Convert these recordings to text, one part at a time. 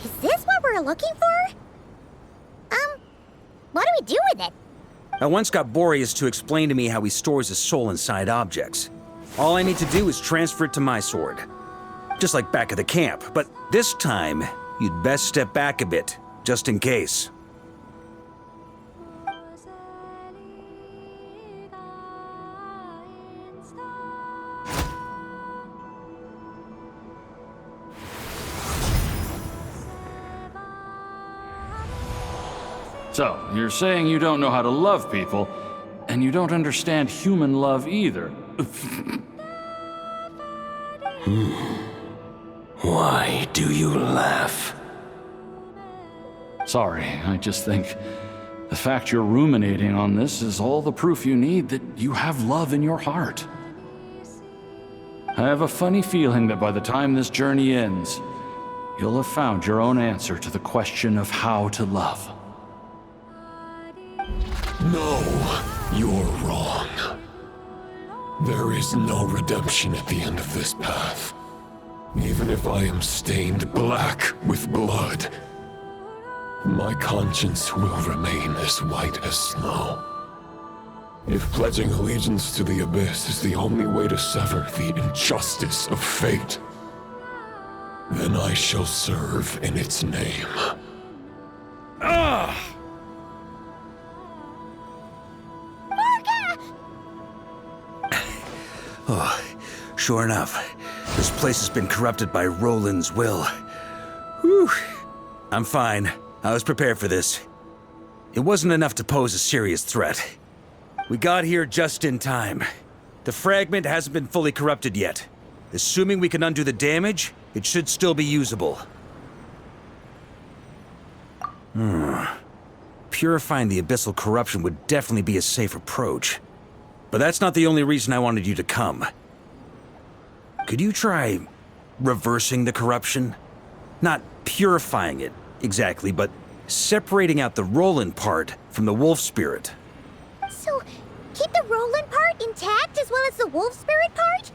Is this what we're looking for? What do we do with it? I once got Boreas to explain to me how he stores his soul inside objects. All I need to do is transfer it to my sword. Just like back at the camp, but this time, you'd best step back a bit, just in case. So, you're saying you don't know how to love people, and you don't understand human love either. Why do you laugh? Sorry, I just think the fact you're ruminating on this is all the proof you need that you have love in your heart. I have a funny feeling that by the time this journey ends, you'll have found your own answer to the question of how to love. No, you're wrong. There is no redemption at the end of this path. Even if I am stained black with blood, my conscience will remain as white as snow. If pledging allegiance to the Abyss is the only way to sever the injustice of fate, then I shall serve in its name. Oh, sure enough, this place has been corrupted by Roland's will. Whew. I'm fine. I was prepared for this. It wasn't enough to pose a serious threat. We got here just in time. The fragment hasn't been fully corrupted yet. Assuming we can undo the damage, it should still be usable. Purifying the abyssal corruption would definitely be a safe approach. But that's not the only reason I wanted you to come. Could you try reversing the corruption? Not purifying it, exactly, but separating out the Roland part from the wolf spirit. So, keep the Roland part intact as well as the wolf spirit part?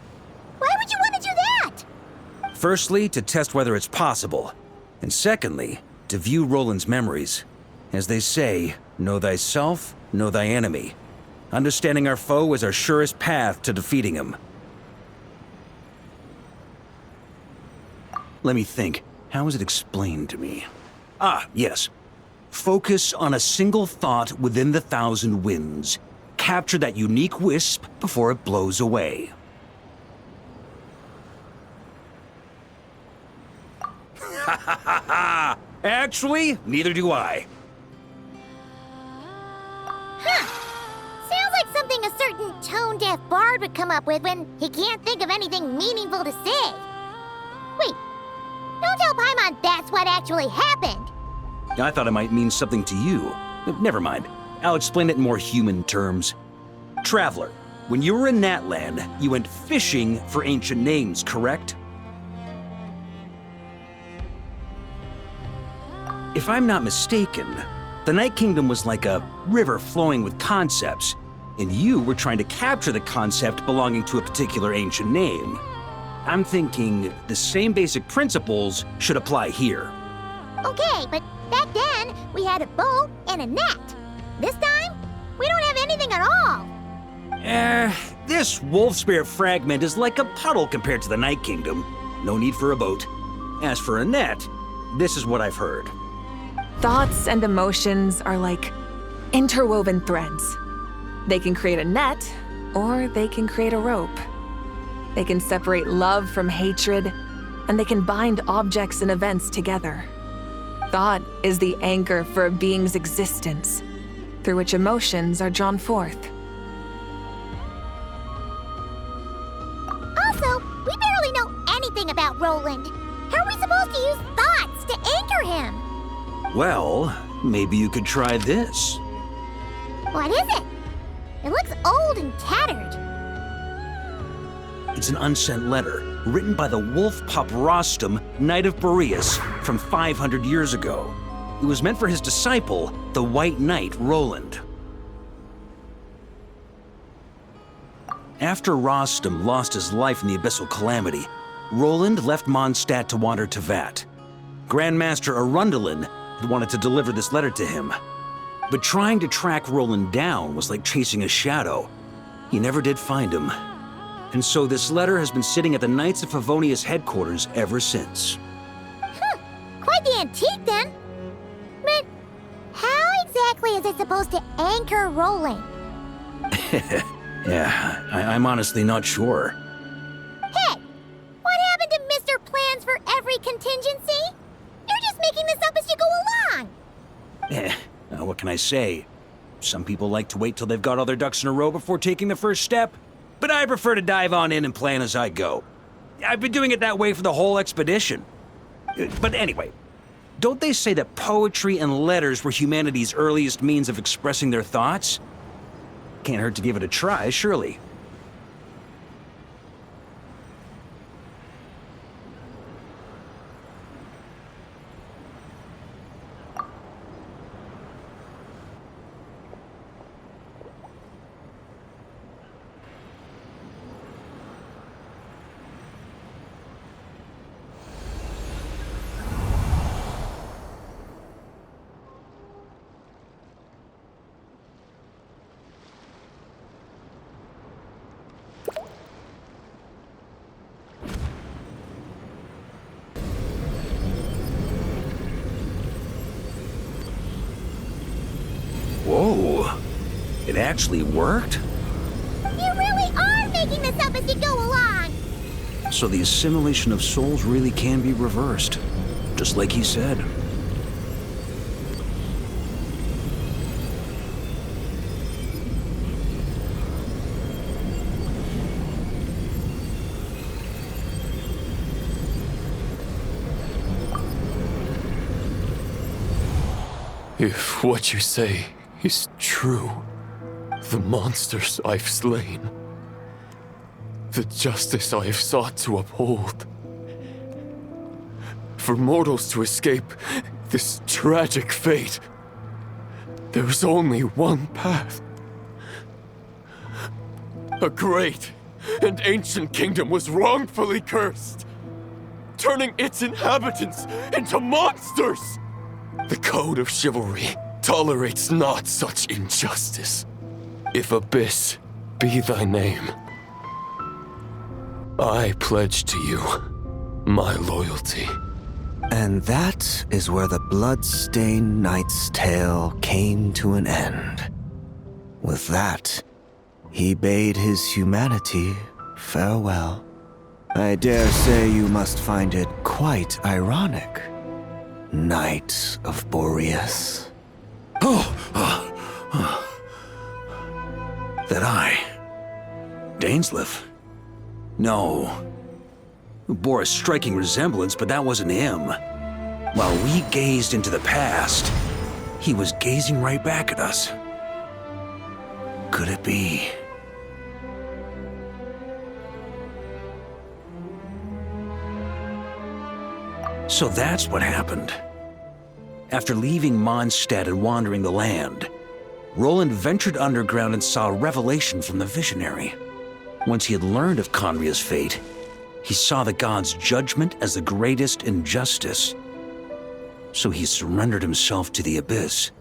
Why would you want to do that? Firstly, to test whether it's possible. And secondly, to view Roland's memories. As they say, know thyself, know thy enemy. Understanding our foe is our surest path to defeating him. Let me think. How is it explained to me? Ah, yes. Focus on a single thought within the 1,000 winds. Capture that unique wisp before it blows away. Ha ha ha ha! Actually, neither do I. Sounds like something a certain tone-deaf bard would come up with when he can't think of anything meaningful to say. Wait, don't tell Paimon that's what actually happened. I thought it might mean something to you. Never mind. I'll explain it in more human terms. Traveler, when you were in Natland, you went fishing for ancient names, correct? If I'm not mistaken, the Night Kingdom was like a river flowing with concepts, and you were trying to capture the concept belonging to a particular ancient name. I'm thinking the same basic principles should apply here. Okay, but back then, we had a bow and a net. This time, we don't have anything at all. This wolf spirit fragment is like a puddle compared to the Night Kingdom. No need for a boat. As for a net, this is what I've heard. Thoughts and emotions are like interwoven threads. They can create a net, or they can create a rope. They can separate love from hatred, and they can bind objects and events together. Thought is the anchor for a being's existence, through which emotions are drawn forth. Also, we barely know anything about Roland. How are we supposed to use thoughts to anchor him? Well, maybe you could try this. What is it? It looks old and tattered. It's an unsent letter, written by the wolf pup Rostam, Knight of Boreas, from 500 years ago. It was meant for his disciple, the White Knight Roland. After Rostam lost his life in the Abyssal Calamity, Roland left Mondstadt to wander to Vat. Grandmaster Arundel had wanted to deliver this letter to him. But trying to track Roland down was like chasing a shadow. He never did find him. And so this letter has been sitting at the Knights of Favonia's headquarters ever since. Quite the antique, then. But how exactly is it supposed to anchor Roland? Yeah, I'm honestly not sure. Hey, what happened to Mr. Plans for every contingency? You're just making this up as you go along. What can I say? Some people like to wait till they've got all their ducks in a row before taking the first step, but I prefer to dive on in and plan as I go. I've been doing it that way for the whole expedition. But anyway, don't they say that poetry and letters were humanity's earliest means of expressing their thoughts? Can't hurt to give it a try, surely. Whoa, it actually worked? You really are making this up as you go along. So the assimilation of souls really can be reversed, just like he said. If what you say is true, the monsters I've slain, the justice I have sought to uphold, for mortals to escape this tragic fate, there's only one path. A great and ancient kingdom was wrongfully cursed, turning its inhabitants into monsters! The code of chivalry tolerates not such injustice. If Abyss be thy name, I pledge to you my loyalty. And that is where the blood-stained knight's tale came to an end. With that, he bade his humanity farewell. I dare say you must find it quite ironic, Knight of Boreas. That I, Dainsleif? No. Bore a striking resemblance, but that wasn't him. While we gazed into the past, he was gazing right back at us. Could it be? So that's what happened. After leaving Mondstadt and wandering the land, Roland ventured underground and saw a revelation from the Visionary. Once he had learned of Conria's fate, he saw the gods' judgment as the greatest injustice. So he surrendered himself to the Abyss,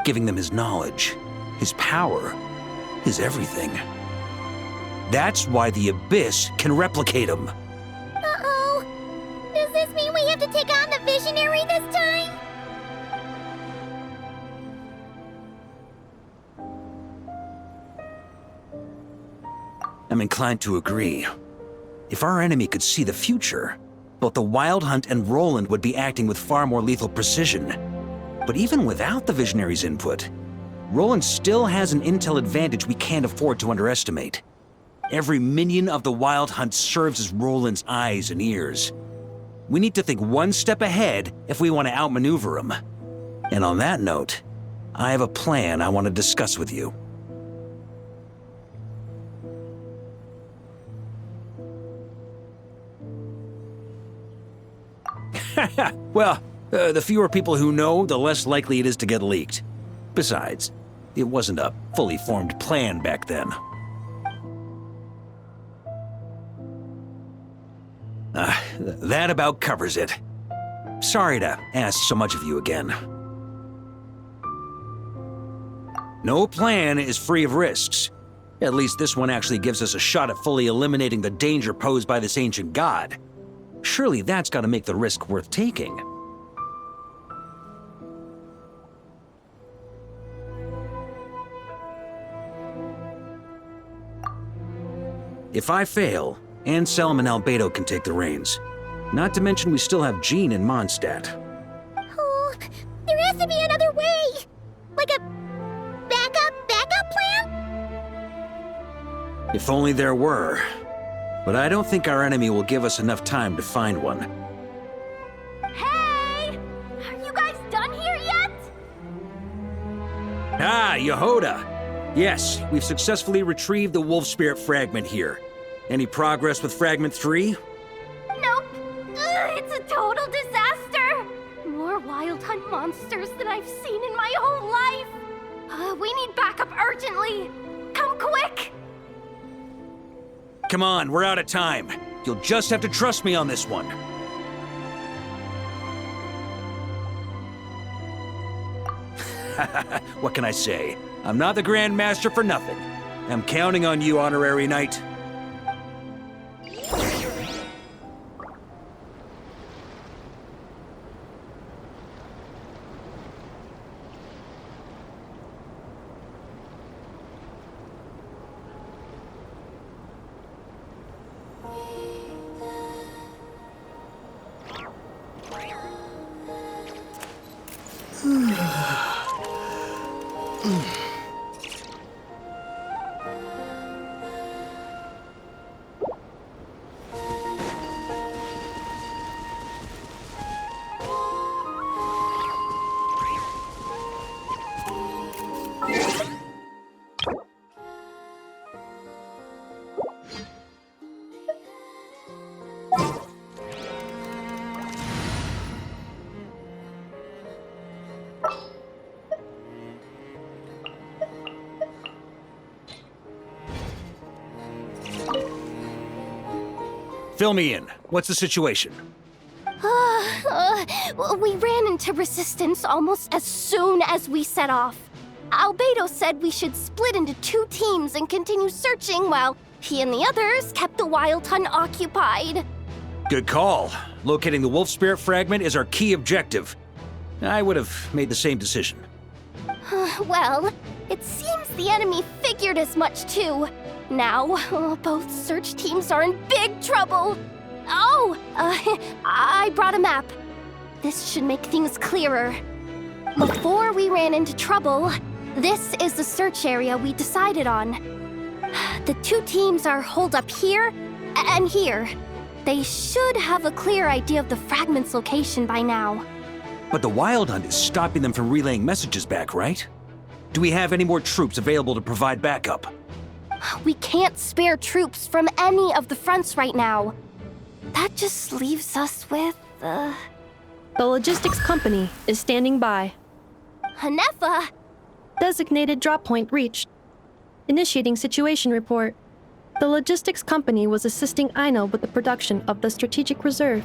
giving them his knowledge, his power, his everything. That's why the Abyss can replicate him. Uh-oh. Does this mean we have to take on the Visionary this time? I'm inclined to agree. If our enemy could see the future, both the Wild Hunt and Roland would be acting with far more lethal precision. But even without the Visionary's input, Roland still has an intel advantage we can't afford to underestimate. Every minion of the Wild Hunt serves as Roland's eyes and ears. We need to think one step ahead if we want to outmaneuver him. And on that note, I have a plan I want to discuss with you. Well, the fewer people who know, the less likely it is to get leaked. Besides, it wasn't a fully formed plan back then. That about covers it. Sorry to ask so much of you again. No plan is free of risks. At least this one actually gives us a shot at fully eliminating the danger posed by this ancient god. Surely that's gotta make the risk worth taking. If I fail, Anselm and Albedo can take the reins. Not to mention we still have Jean and Mondstadt. Oh, there has to be another way! Like a backup plan? If only there were. But I don't think our enemy will give us enough time to find one. Hey! Are you guys done here yet? Ah, Yehoda! Yes, we've successfully retrieved the Wolf Spirit fragment here. Any progress with Fragment 3? Nope. It's a total disaster! More Wild Hunt monsters than I've seen in my whole life! We need backup urgently! Come quick! Come on, we're out of time. You'll just have to trust me on this one. What can I say? I'm not the Grand Master for nothing. I'm counting on you, Honorary Knight. Fill me in. What's the situation? We ran into resistance almost as soon as we set off. Albedo said we should split into 2 teams and continue searching while he and the others kept the Wild Hunt occupied. Good call. Locating the Wolf Spirit fragment is our key objective. I would have made the same decision. Well, it seems the enemy figured as much too. Now, both search teams are in big trouble. Oh, I brought a map. This should make things clearer. Before we ran into trouble, this is the search area we decided on. The 2 teams are holed up here and here. They should have a clear idea of the fragment's location by now. But the Wild Hunt is stopping them from relaying messages back, right? Do we have any more troops available to provide backup? We can't spare troops from any of the fronts right now. That just leaves us with, The logistics company is standing by. Hanefa. Designated drop point reached. Initiating situation report. The logistics company was assisting Aino with the production of the strategic reserve.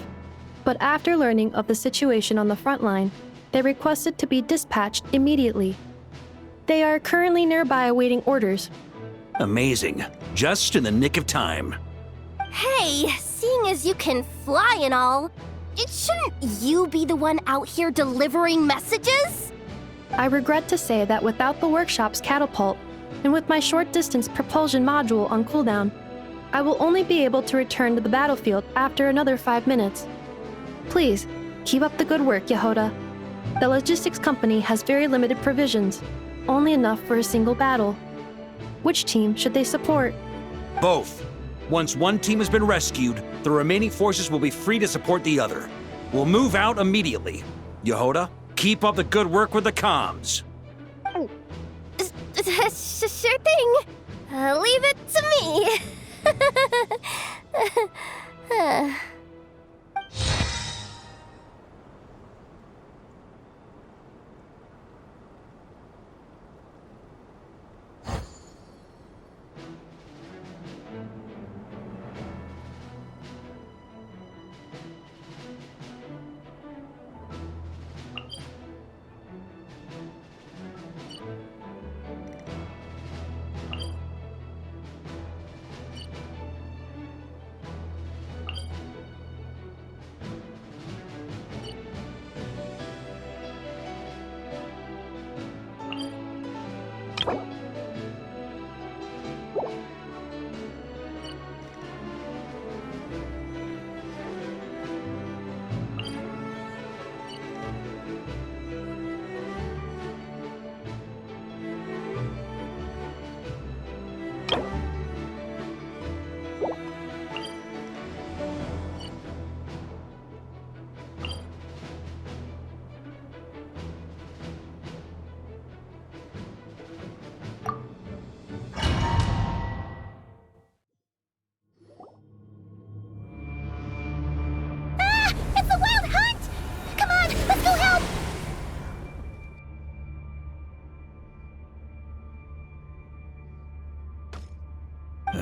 But after learning of the situation on the front line, they requested to be dispatched immediately. They are currently nearby awaiting orders. Amazing. Just in the nick of time. Hey, seeing as you can fly and all, shouldn't you be the one out here delivering messages? I regret to say that without the workshop's catapult, and with my short-distance propulsion module on cooldown, I will only be able to return to the battlefield after another 5 minutes. Please, keep up the good work, Yehoda. The logistics company has very limited provisions, only enough for a single battle. Which team should they support? Both. Once one team has been rescued, the remaining forces will be free to support the other. We'll move out immediately. Yehoda, keep up the good work with the comms. Sure thing. Leave it to me.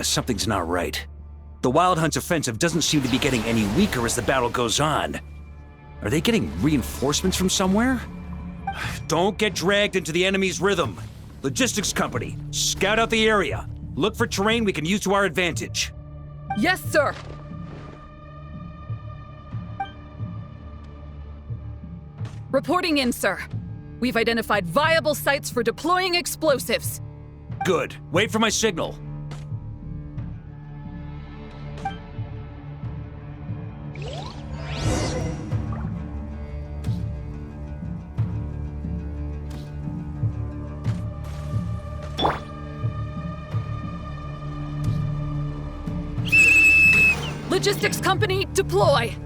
something's not right. The Wild Hunt's offensive doesn't seem to be getting any weaker as the battle goes on. Are they getting reinforcements from somewhere? Don't get dragged into the enemy's rhythm. Logistics company, scout out the area. Look for terrain we can use to our advantage. Yes, sir. Reporting in, sir. We've identified viable sites for deploying explosives. Good. Wait for my signal. Logistics company, deploy!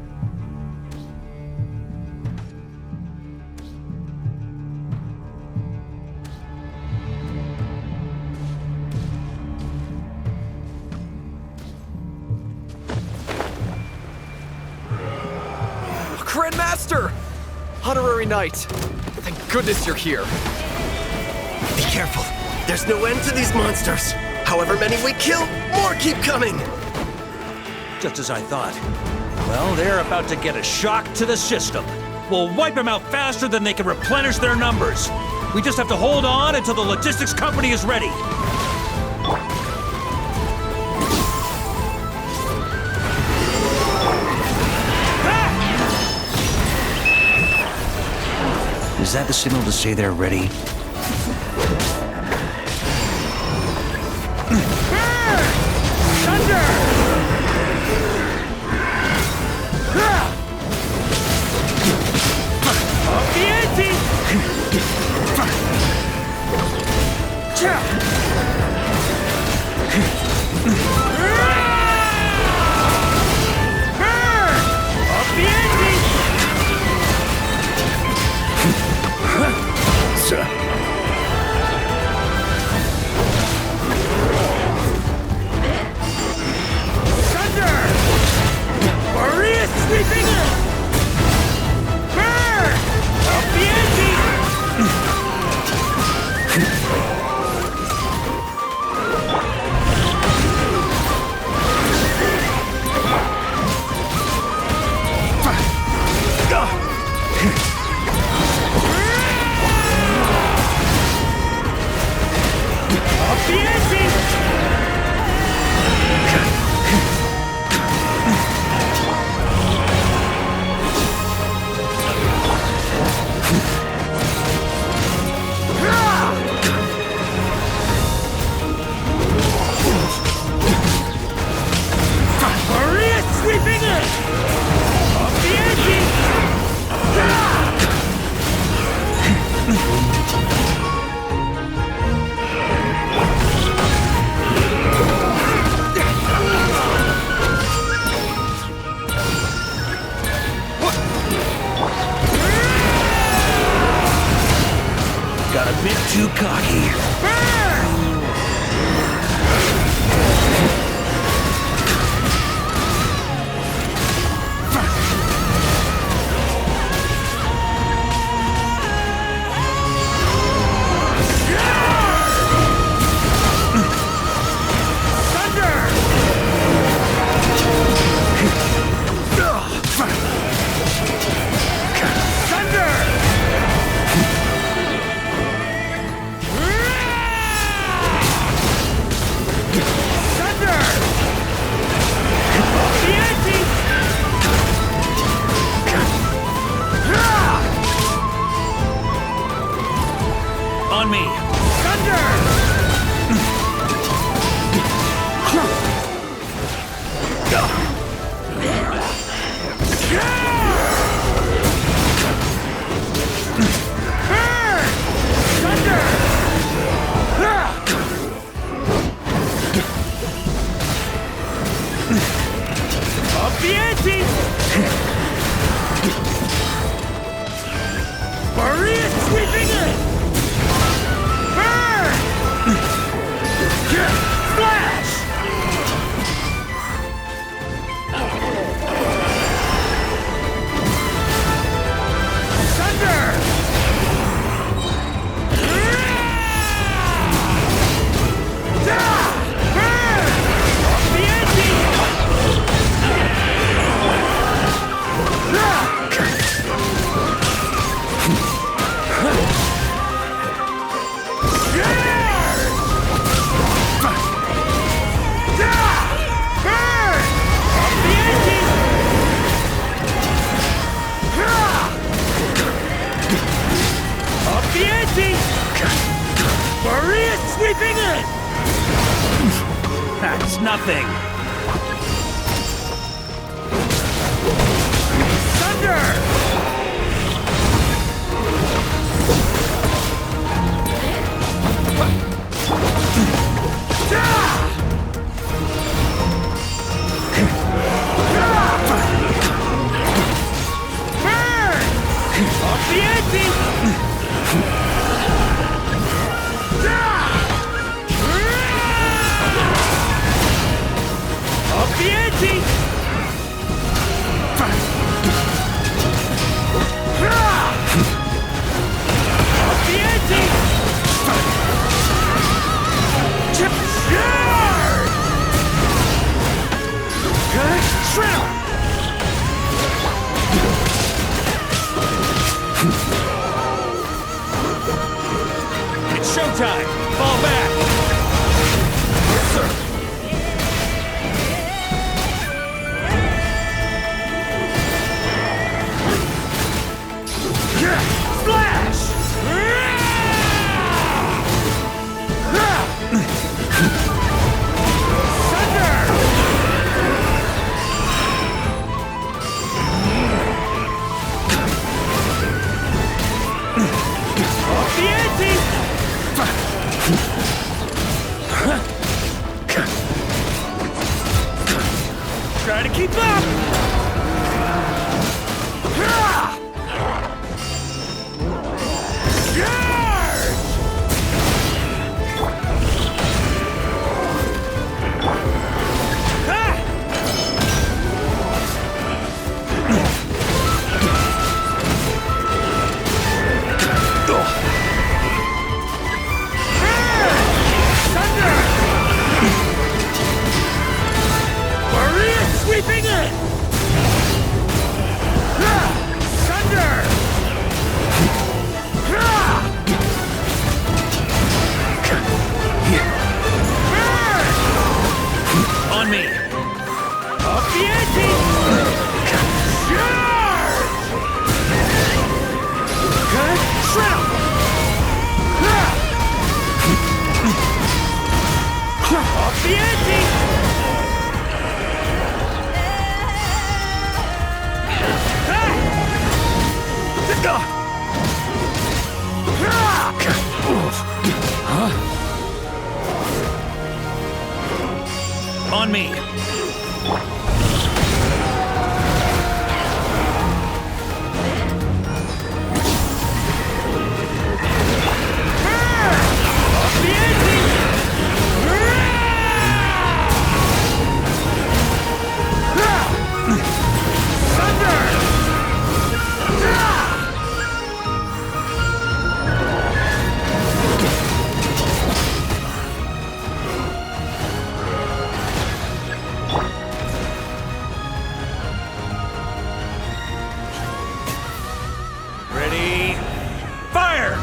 Grandmaster! Honorary Knight! Thank goodness you're here. Be careful. There's no end to these monsters. However many we kill, more keep coming. Just as I thought. Well, they're about to get a shock to the system. We'll wipe them out faster than they can replenish their numbers. We just have to hold on until the logistics company is ready. Is that the signal to say they're ready? Thunder! Up the ante! Up the ante! Thunder! Maria sweeping in! Burn! Up the ante! Up the ante! Maria sweeping in! Up the ante! Got a bit too cocky. On me. Up the ante! Maria sweeping in! sweeping in! That's nothing! Thunder! Off the ante! Off the ante! Off the ante! Shrimp! It's showtime! Fall back! Yes, sir! Splash! Thunder! Off the ante! Try to keep up! Sweeping in! Thunder! On me! Off the ante! Shrimp! Off the ante! On me! Off the ante! Thunder! Ready, fire!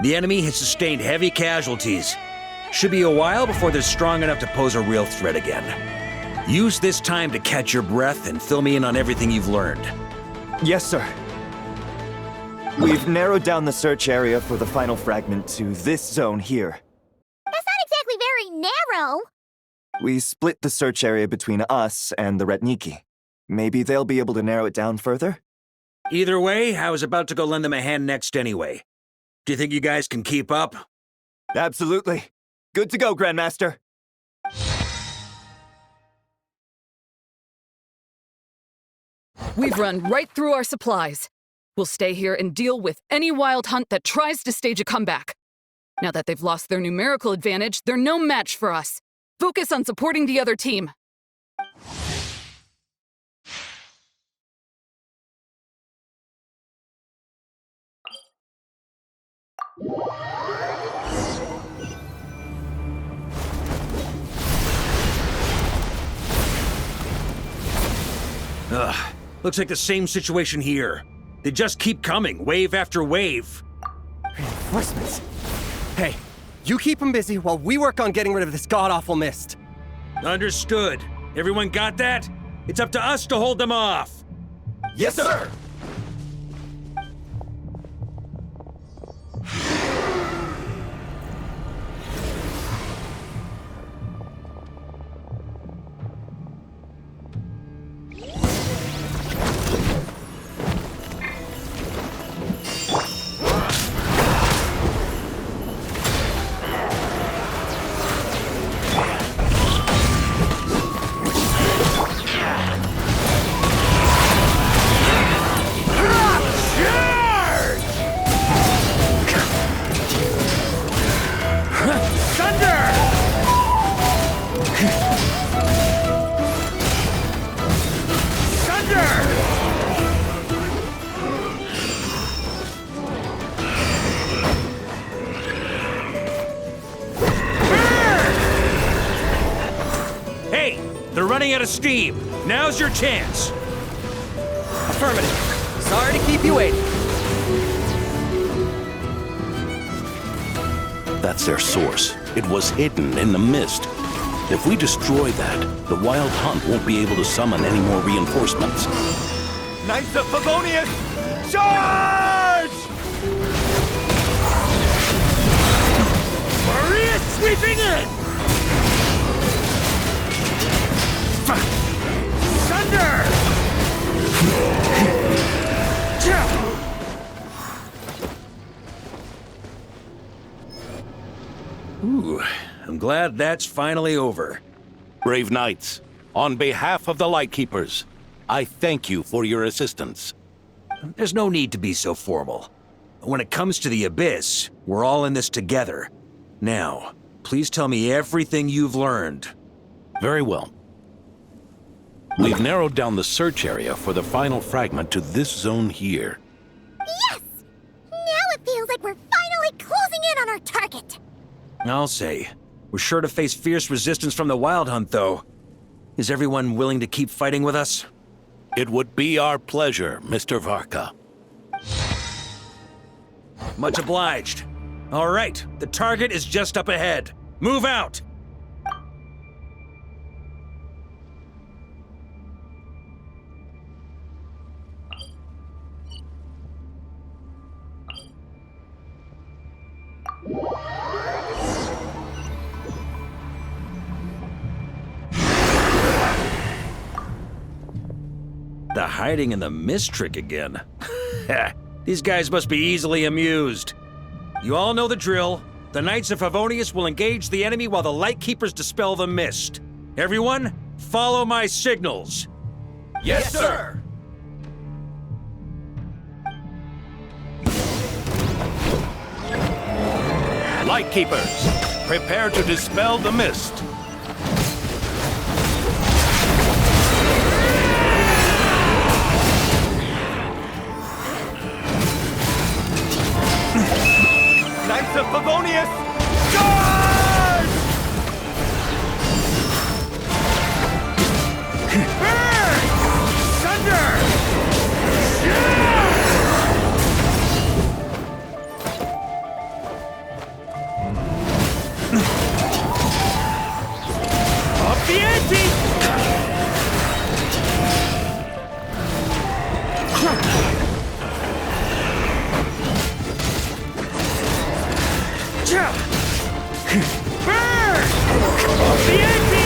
The enemy has sustained heavy casualties. Should be a while before they're strong enough to pose a real threat again. Use this time to catch your breath and fill me in on everything you've learned. Yes, sir. We've narrowed down the search area for the final fragment to this zone here. That's not exactly very narrow. We split the search area between us and the Retniki. Maybe they'll be able to narrow it down further? Either way, I was about to go lend them a hand next anyway. Do you think you guys can keep up? Absolutely. Good to go, Grandmaster. We've run right through our supplies. We'll stay here and deal with any wild hunt that tries to stage a comeback. Now that they've lost their numerical advantage, they're no match for us. Focus on supporting the other team. Ugh, looks like the same situation here. They just keep coming, wave after wave. Reinforcements. Hey, You keep them busy while we work on getting rid of this god-awful mist. Understood. Everyone got that? It's up to us to hold them off. Yes, sir! They're running out of steam. Now's your chance. Affirmative. Sorry to keep you waiting. That's their source. It was hidden in the mist. If we destroy that, the Wild Hunt won't be able to summon any more reinforcements. Knights of Favonius, charge! Maria sweeping in! Thunder! Ooh, I'm glad that's finally over. Brave knights, on behalf of the Lightkeepers, I thank you for your assistance. There's no need to be so formal. When it comes to the Abyss, we're all in this together. Now, please tell me everything you've learned. Very well. We've narrowed down the search area for the final fragment to this zone here. Yes! Now it feels like we're finally closing in on our target. I'll say. We're sure to face fierce resistance from the Wild Hunt, though. Is everyone willing to keep fighting with us? It would be our pleasure, Mr. Varka. Much obliged. All right, the target is just up ahead. Move out! The hiding in the mist trick again. These guys must be easily amused. You all know the drill. The Knights of Favonius will engage the enemy while the Lightkeepers dispel the mist. Everyone, follow my signals. Yes, sir! Lightkeepers, prepare to dispel the mist. Knights of Favonius, charge! Thunder! Up the ante! Burn! Up the ante!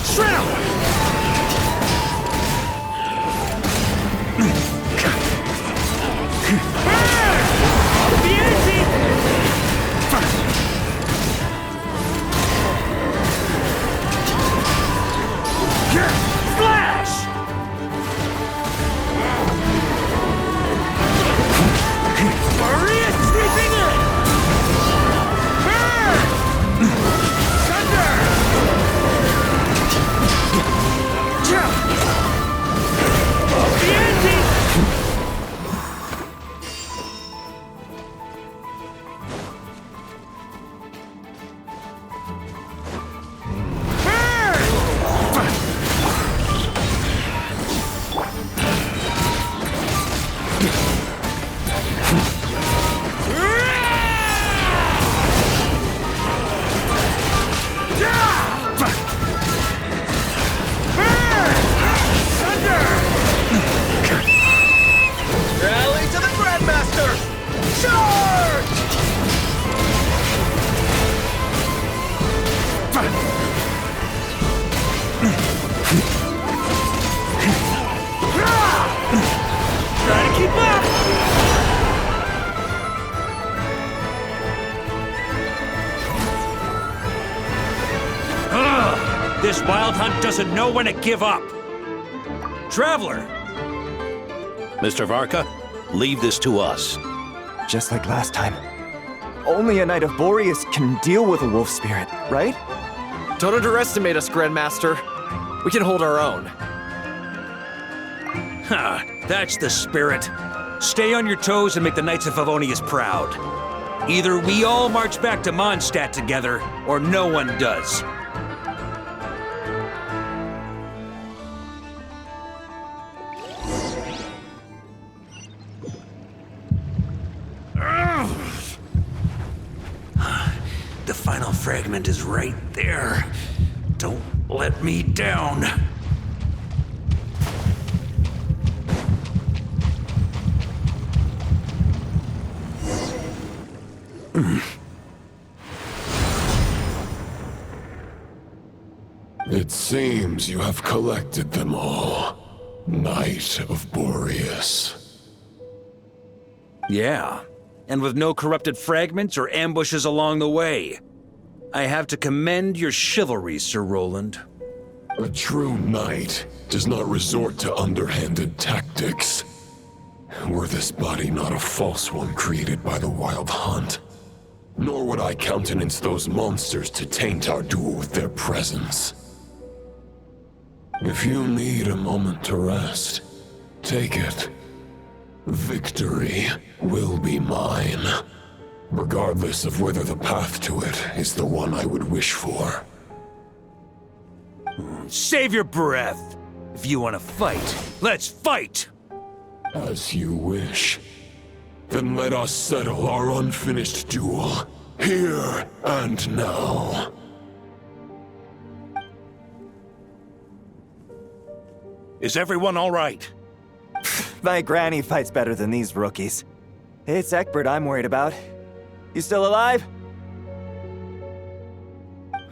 Shrill! Try to keep up! This wild hunt doesn't know when to give up. Traveler! Mr. Varka, leave this to us. Just like last time. Only a Knight of Boreas can deal with a wolf spirit, right? Don't underestimate us, Grandmaster. We can hold our own. Ha! That's the spirit. Stay on your toes and make the Knights of Favonius proud. Either we all march back to Mondstadt together, or no one does. The final fragment is right there. Don't let me down. It seems you have collected them all, Knight of Boreas. Yeah, and with no corrupted fragments or ambushes along the way. I have to commend your chivalry, Sir Roland. A true knight does not resort to underhanded tactics. Were this body not a false one created by the Wild Hunt, nor would I countenance those monsters to taint our duel with their presence. If you need a moment to rest, take it. Victory will be mine, regardless of whether the path to it is the one I would wish for. Save your breath. If you want to fight, let's fight! As you wish. Then let us settle our unfinished duel, here and now. Is everyone all right? My granny fights better than these rookies. It's Egbert I'm worried about. You still alive?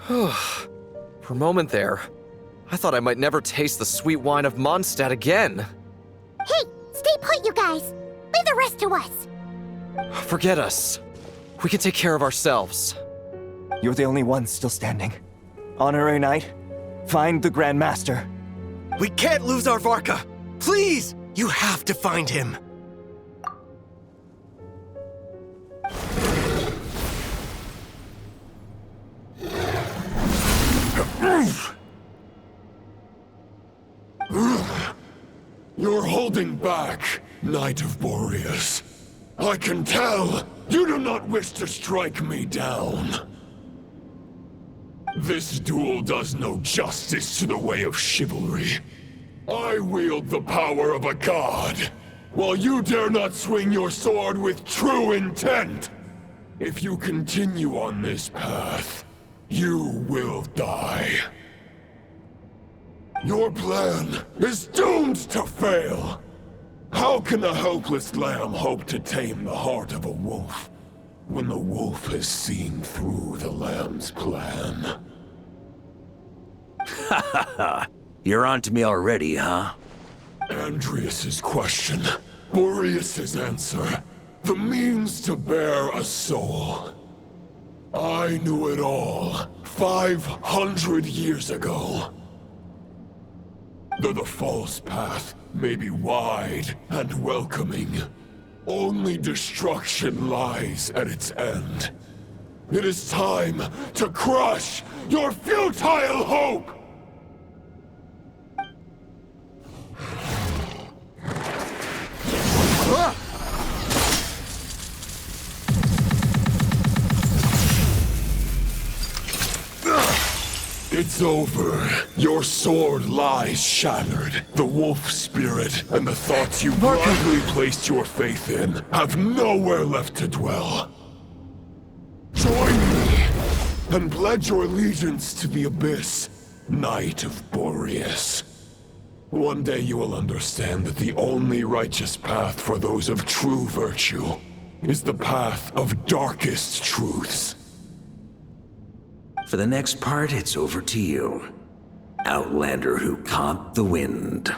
For a moment there, I thought I might never taste the sweet wine of Mondstadt again. Hey, stay put, you guys. Leave the rest to us. Forget us. We can take care of ourselves. You're the only one still standing. Honorary Knight, find the Grand Master. We can't lose our Varka! Please! You have to find him! You're holding back, Knight of Boreas. I can tell you do not wish to strike me down. This duel does no justice to the way of chivalry. I wield the power of a god, while you dare not swing your sword with true intent. If you continue on this path, you will die. Your plan is doomed to fail. How can a helpless lamb hope to tame the heart of a wolf, when the wolf has seen through the lamb's plan? Ha ha ha! You're on to me already, huh? Andrias's question, Boreas's answer, the means to bear a soul. I knew it all 500 years ago. Though the false path may be wide and welcoming, only destruction lies at its end. It is time to crush your futile hope! It's over. Your sword lies shattered. The wolf spirit and the thoughts you blindly placed your faith in have nowhere left to dwell. Join me and pledge your allegiance to the abyss, Knight of Boreas. One day you will understand that the only righteous path for those of true virtue is the path of darkest truths. For the next part, it's over to you. Outlander who caught the wind.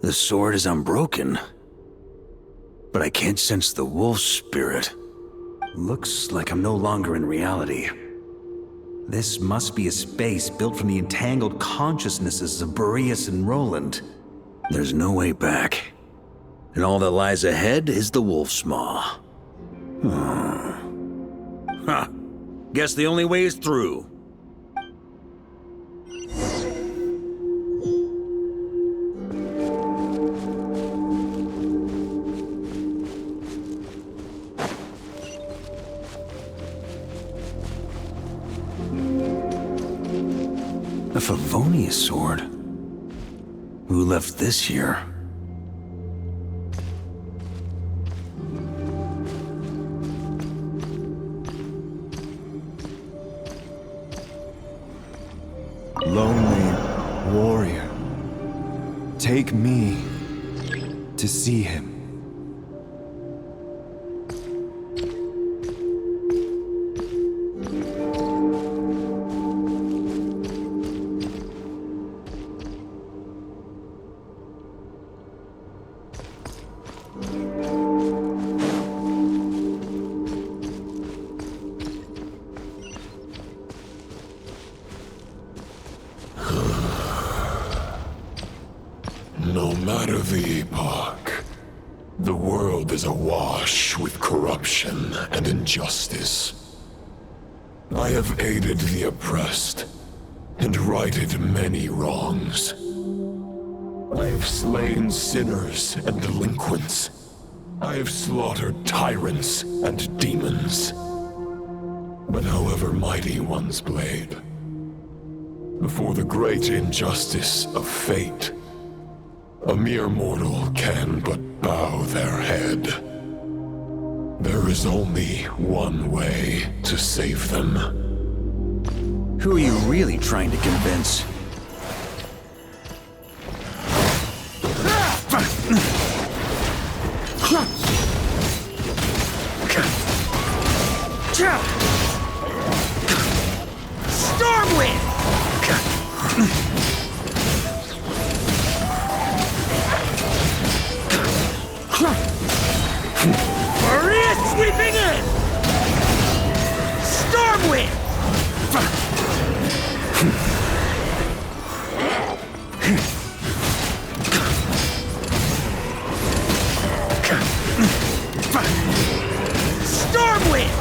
The sword is unbroken, but I can't sense the wolf spirit. Looks like I'm no longer in reality. This must be a space built from the entangled consciousnesses of Boreas and Roland. There's no way back. And all that lies ahead is the wolf's maw. Huh. Guess the only way is through. A Favonius sword? Who left this here? Lonely warrior, take me to see him. No matter the epoch, the world is awash with corruption and injustice. I have aided the oppressed and righted many wrongs. I have slain sinners and delinquents. I have slaughtered tyrants and demons. But however mighty one's blade, before the great injustice of fate, a mere mortal can but bow their head. There is only one way to save them. Who are you really trying to convince? Stormwind! Maria sweeping in! Stormwind! Stormwind!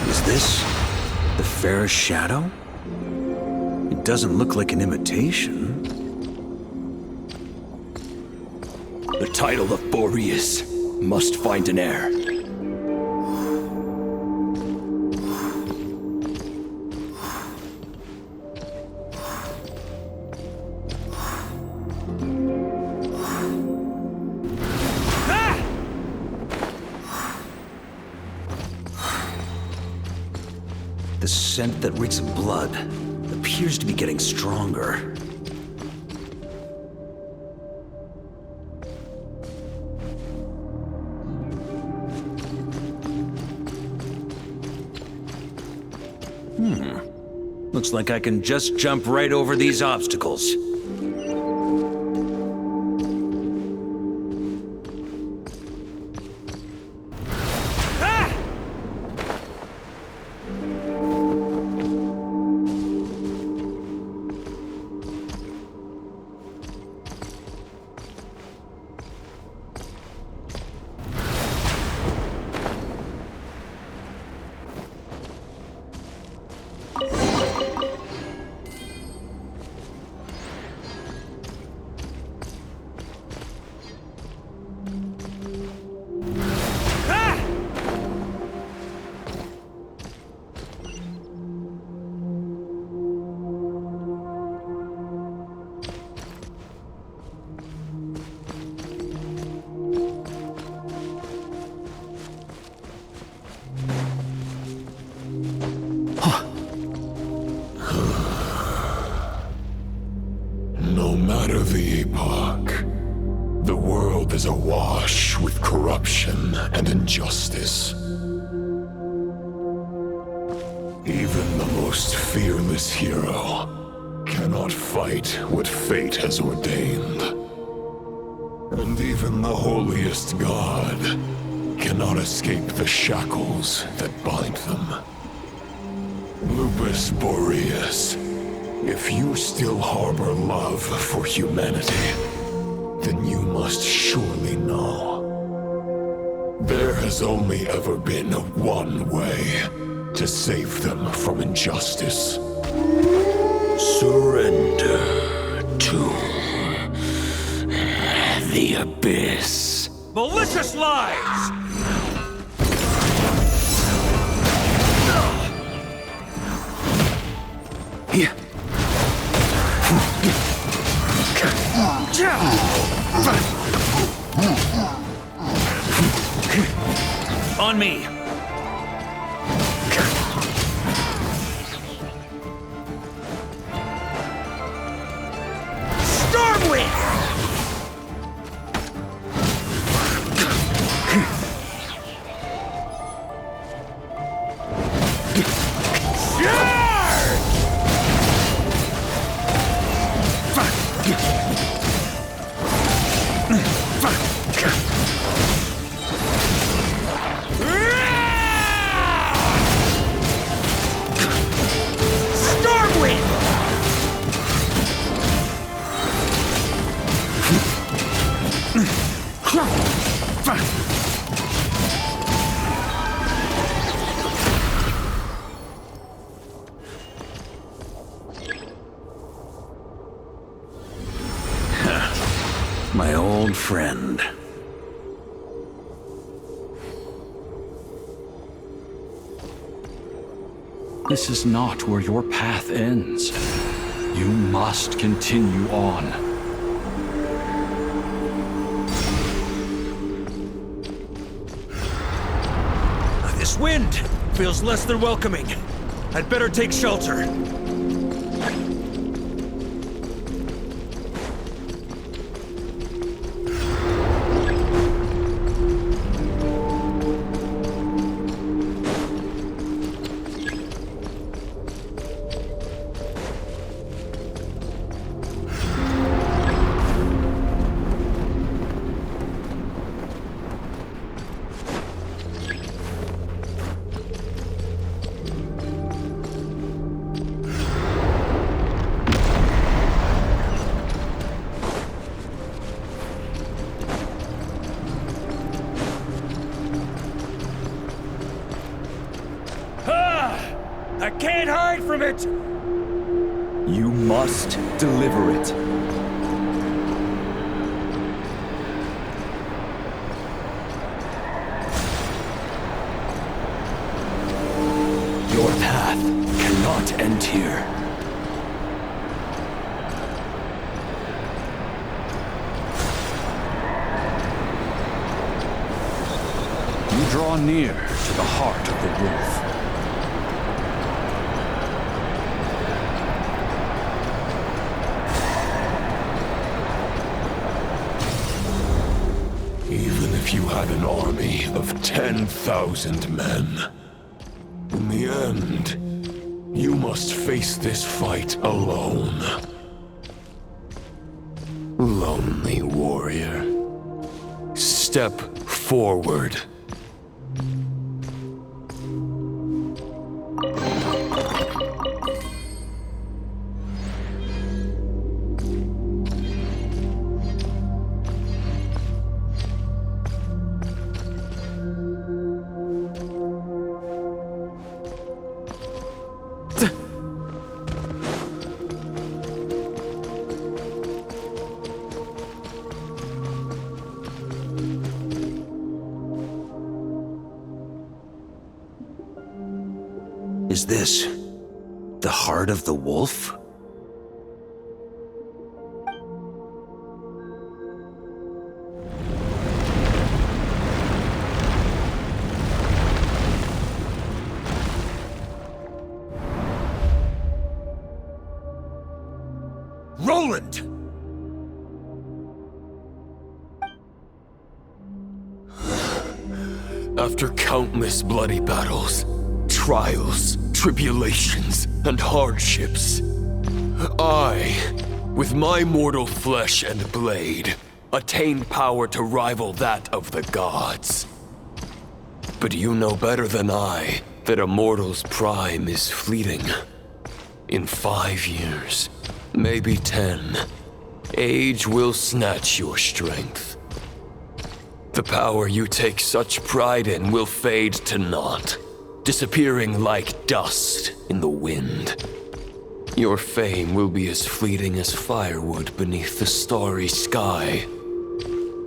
Is this the fairest shadow? It doesn't look like an imitation. The title of Boreas must find an heir. The scent that reeks of blood appears to be getting stronger. Looks like I can just jump right over these obstacles. corruption and injustice. Even the most fearless hero cannot fight what fate has ordained. And even the holiest god cannot escape the shackles that bind them. Lupus Boreas, if you still harbor love for humanity, then you must surely know. There has only ever been one way to save them from injustice. Surrender to the abyss. Malicious lies! On me! Stormwind! My old friend. This is not where your path ends. You must continue on. This wind feels less than welcoming. I'd better take shelter. I can't hide from it! You must deliver it. Your path cannot end here. You draw near to the heart of the wolf. Even if you had an army of 10,000 men, in the end, you must face this fight alone. Lonely warrior, step forward. Is this the heart of the wolf? Roland! After countless bloody battles, trials, tribulations, and hardships, I, with my mortal flesh and blade, attained power to rival that of the gods. But you know better than I that a mortal's prime is fleeting. In 5 years, maybe 10, age will snatch your strength. The power you take such pride in will fade to naught, disappearing like dust in the wind. Your fame will be as fleeting as firewood beneath the starry sky,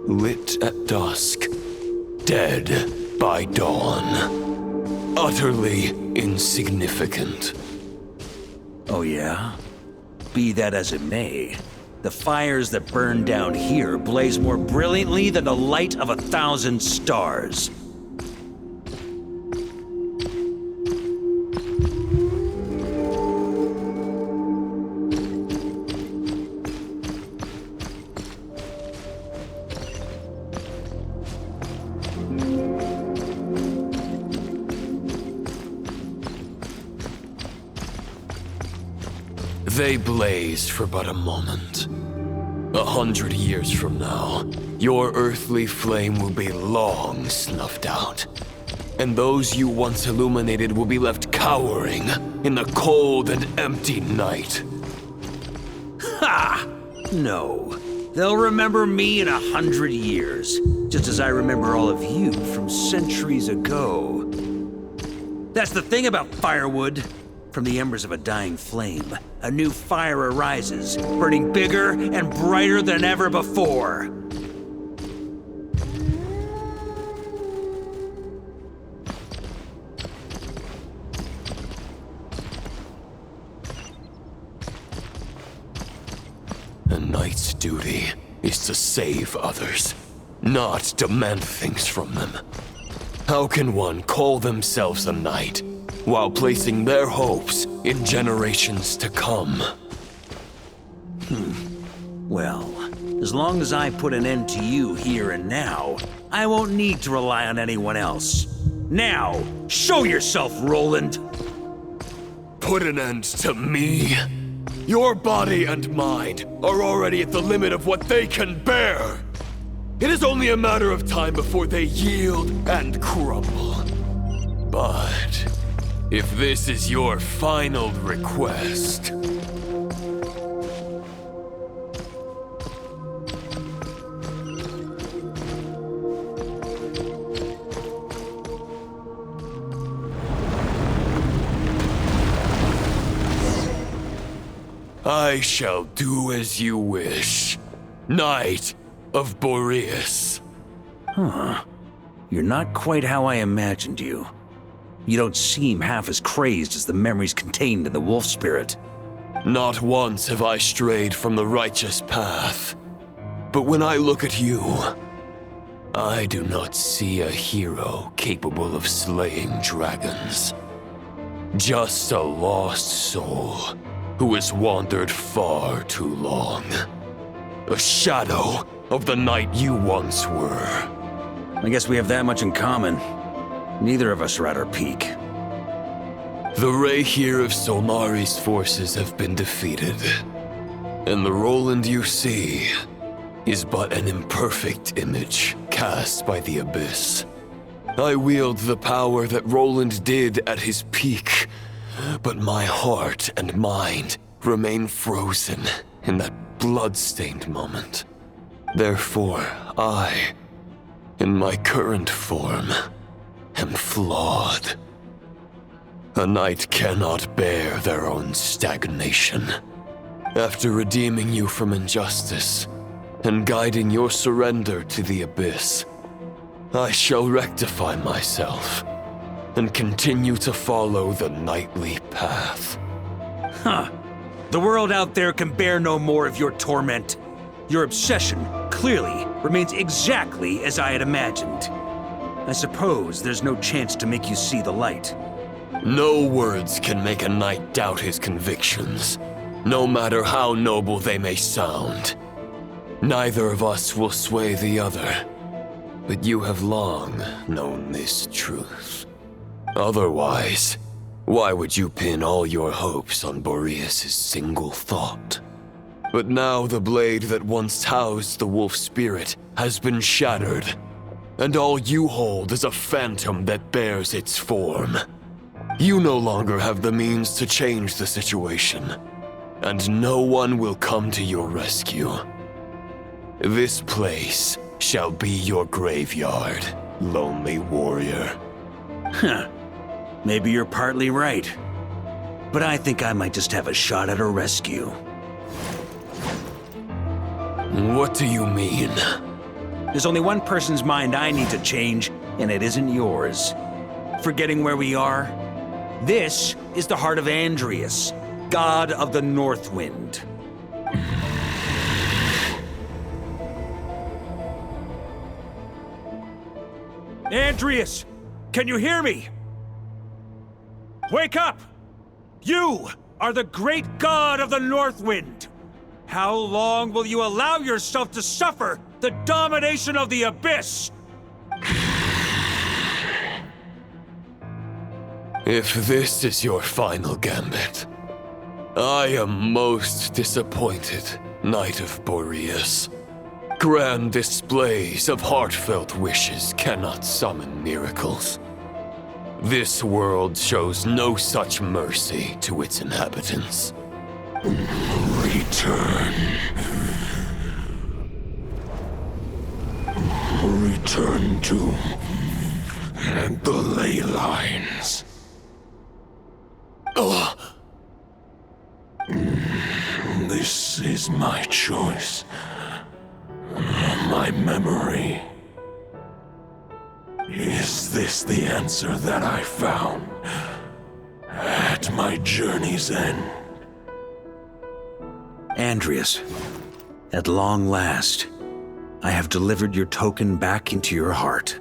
lit at dusk, dead by dawn, utterly insignificant. Oh yeah? Be that as it may, the fires that burn down here blaze more brilliantly than the light of 1,000 stars. They blaze for but a moment. 100 years from now, your earthly flame will be long snuffed out. And those you once illuminated will be left cowering in the cold and empty night. Ha! No. They'll remember me in 100 years, just as I remember all of you from centuries ago. That's the thing about firewood. From the embers of a dying flame, a new fire arises, burning bigger and brighter than ever before. A knight's duty is to save others, not demand things from them. How can one call themselves a knight while placing their hopes in generations to come? Well, as long as I put an end to you here and now, I won't need to rely on anyone else. Now, show yourself, Roland! Put an end to me? Your body and mind are already at the limit of what they can bear. It is only a matter of time before they yield and crumble. But if this is your final request, I shall do as you wish, Knight of Boreas. Huh. You're not quite how I imagined you. You don't seem half as crazed as the memories contained in the wolf spirit. Not once have I strayed from the righteous path. But when I look at you, I do not see a hero capable of slaying dragons. Just a lost soul who has wandered far too long. A shadow of the knight you once were. I guess we have that much in common. Neither of us are at our peak. The ray here of Solmari's forces have been defeated. And the Roland you see is but an imperfect image cast by the Abyss. I wield the power that Roland did at his peak, but my heart and mind remain frozen in that blood-stained moment. Therefore, I, in my current form, am flawed. A knight cannot bear their own stagnation. After redeeming you from injustice and guiding your surrender to the Abyss, I shall rectify myself and continue to follow the knightly path. Huh. The world out there can bear no more of your torment. Your obsession, clearly, remains exactly as I had imagined. I suppose there's no chance to make you see the light. No words can make a knight doubt his convictions, no matter how noble they may sound. Neither of us will sway the other. but you have long known this truth. Otherwise, why would you pin all your hopes on Boreas' single thought? But now the blade that once housed the wolf spirit has been shattered, and all you hold is a phantom that bears its form. You no longer have the means to change the situation, and no one will come to your rescue. This place shall be your graveyard, lonely warrior. Huh. Maybe you're partly right. But I think I might just have a shot at a rescue. What do you mean? There's only one person's mind I need to change, and it isn't yours. Forgetting where we are? This is the heart of Andrias, god of the North Wind. Andrias! Can you hear me? Wake up! You are the great god of the North Wind! How long will you allow yourself to suffer the domination of the Abyss? If this is your final gambit, I am most disappointed, Knight of Boreas. Grand displays of heartfelt wishes cannot summon miracles. This world shows no such mercy to its inhabitants. Return. Return to the ley lines. This is my choice. My memory. Is this the answer that I found at my journey's end? Andrias, at long last, I have delivered your token back into your heart.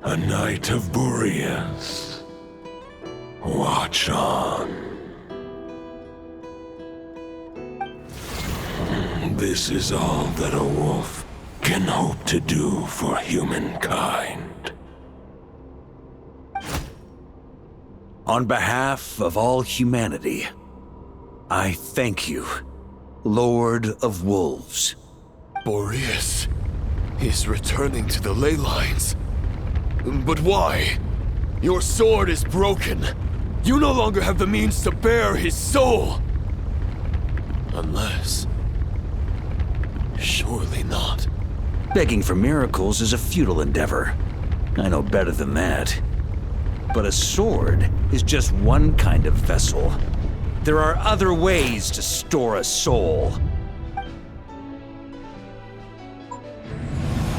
A Knight of Boreas. Watch on. This is all that a wolf can hope to do for humankind. On behalf of all humanity, I thank you, Lord of Wolves. Boreas is returning to the ley lines. But why? Your sword is broken. You no longer have the means to bear his soul. Unless... surely not. Begging for miracles is a futile endeavor. I know better than that. But a sword is just one kind of vessel. There are other ways to store a soul.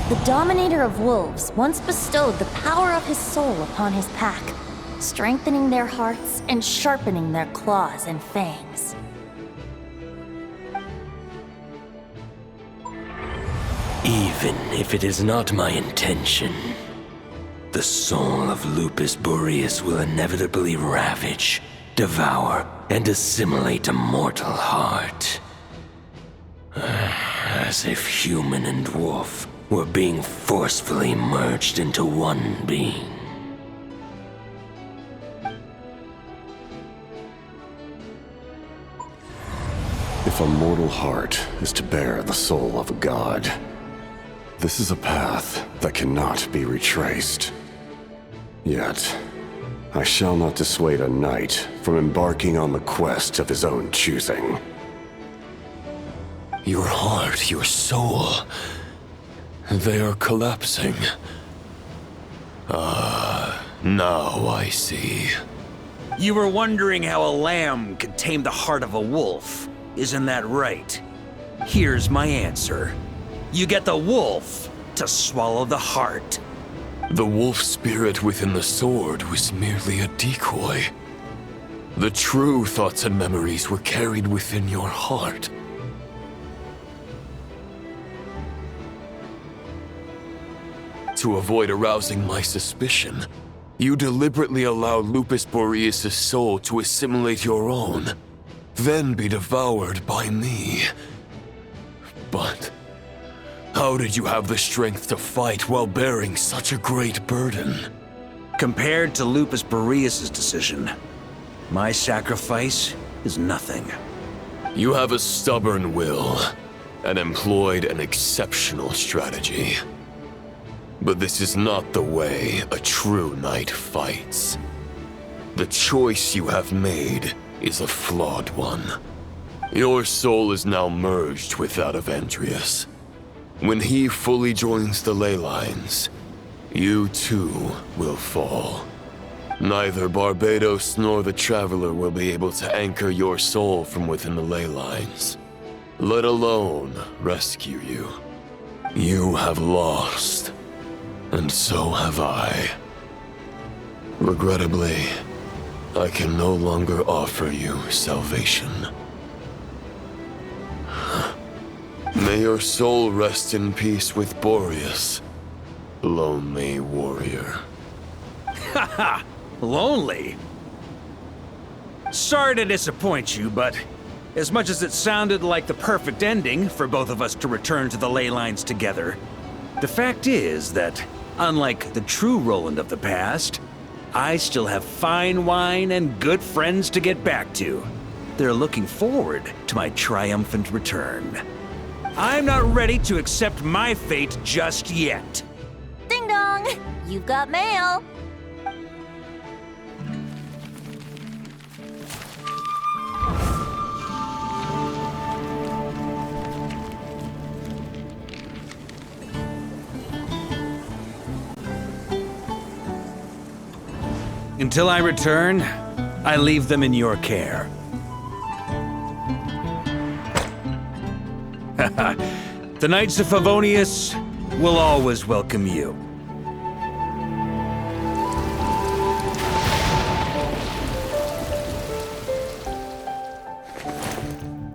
The Dominator of Wolves once bestowed the power of his soul upon his pack, strengthening their hearts and sharpening their claws and fangs. Even if it is not my intention, the soul of Lupus Boreas will inevitably ravage, devour, and assimilate a mortal heart. As if human and wolf were being forcefully merged into one being. If a mortal heart is to bear the soul of a god, this is a path that cannot be retraced. Yet, I shall not dissuade a knight from embarking on the quest of his own choosing. Your heart, your soul... they are collapsing. Now I see. You were wondering how a lamb could tame the heart of a wolf, isn't that right? Here's my answer. You get the wolf to swallow the heart. The wolf spirit within the sword was merely a decoy. The true thoughts and memories were carried within your heart. To avoid arousing my suspicion, you deliberately allow Lupus Boreas' soul to assimilate your own, then be devoured by me. But How did you have the strength to fight while bearing such a great burden? Compared to Lupus Boreas' decision, my sacrifice is nothing. You have a stubborn will and employed an exceptional strategy. But this is not the way a true knight fights. The choice you have made is a flawed one. Your soul is now merged with that of Andreas. When he fully joins the ley lines, you too will fall. Neither Barbados nor the Traveler will be able to anchor your soul from within the ley lines, let alone rescue you. You have lost, and so have I. Regrettably, I can no longer offer you salvation. May your soul rest in peace with Boreas, lonely warrior. Haha! Lonely? Sorry to disappoint you, but as much as it sounded like the perfect ending for both of us to return to the ley lines together, the fact is that, unlike the true Roland of the past, I still have fine wine and good friends to get back to. They're looking forward to my triumphant return. I'm not ready to accept my fate just yet. Ding dong! You've got mail! Until I return, I leave them in your care. The Knights of Favonius will always welcome you.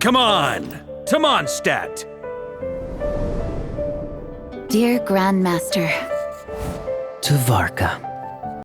Come on, to Mondstadt! Dear Grandmaster, To Varka.